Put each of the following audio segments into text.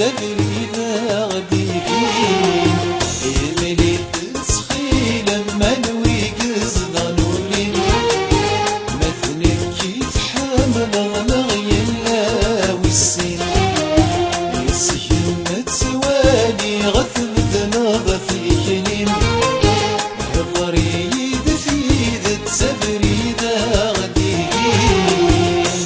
تبريد غدي فين يملي تسخي لما نوي قصد نولين مثلك يتحمل غنغي الله والسين يسهم تسوالي غثب دناغ في كنين غريد في ذات تبريد غدي فين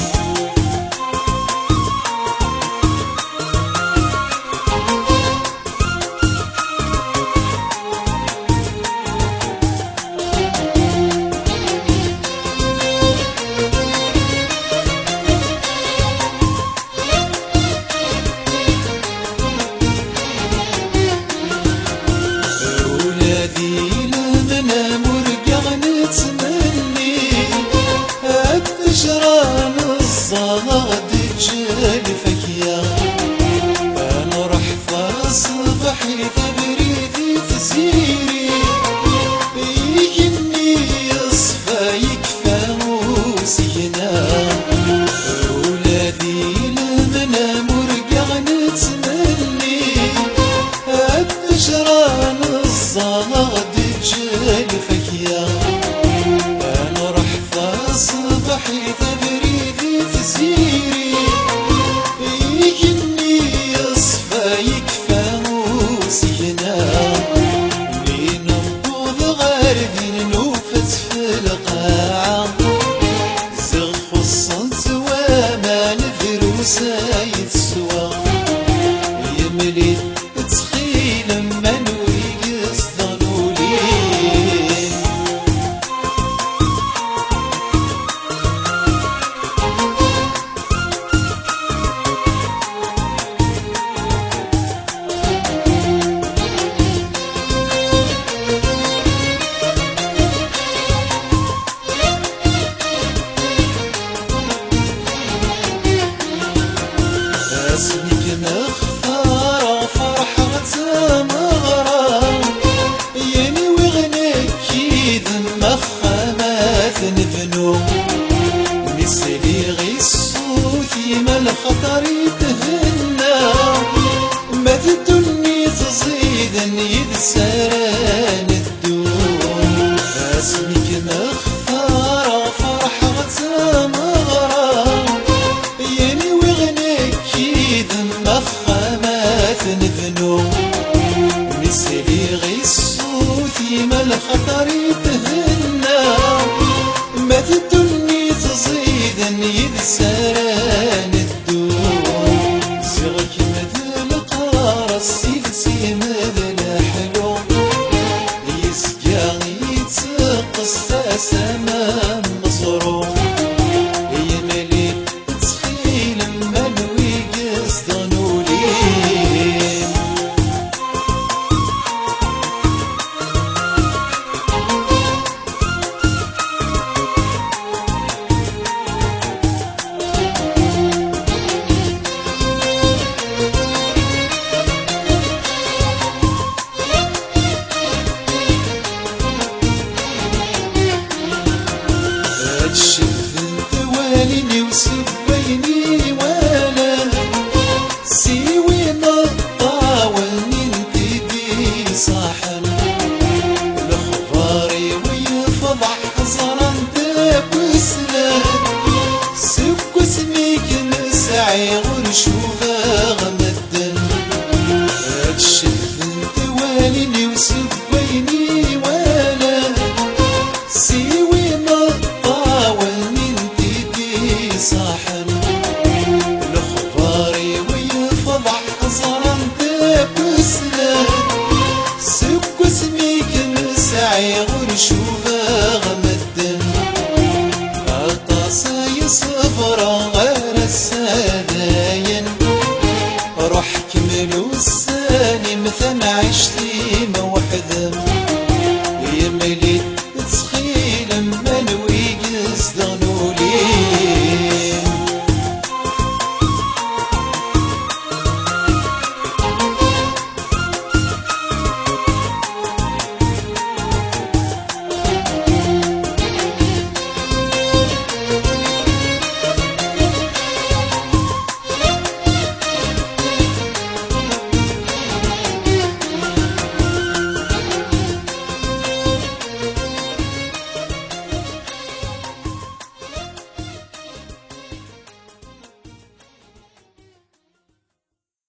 ولادي لمنا مرقع نتمني التجران الصغاد تجلفك يا انا رح فاصبح تبريدي تسيري يجني يصفى يكفى وسينا ولادي لمنا مرقع نتمني التجران الصغاد تجلفك يا انا رح فاصبح تبريدي تسيري يجني يصفى يكفى وسينا لين نبوض غاردين نوفت في القاعة زغ الصمت وما نذر وسايد سوا يملي تسخي لما نوي قصد نولين اسمك مختارة فرحة مغرى ياني وغناك كيد مخامات نبنو مثلي غي الصوتي ما الخطر يتهنى ما تدني تزيد يدسران الدون اسمك مختارة فرحة مغرى ياني وغناك كيد مخامات نبنو مثلي غي الصوتي ما الخطر يتهنى ما تدني تزيد يدسران الدون زغك مثل قار السلسي مثل حلو يسقى يتقص سما مصروف يملي تسخي لما نوي قصد نولين تشف انت واليني وسبيني ولا سيوي نطاولني انت دي صاحن الاخباري ويفضح زران تبسلان سبك اسميك نسعي ونشوفها غمدن تشف انت واليني وسبيني ولا سيوي نطاولني انت دي صاحن الاخباري ويفضح زران تبسلان سبك اسميك نسعي ونشوفها غمدن عطاسة يصفرا غير السداين روح كملوا الساني مثل عشتي موحد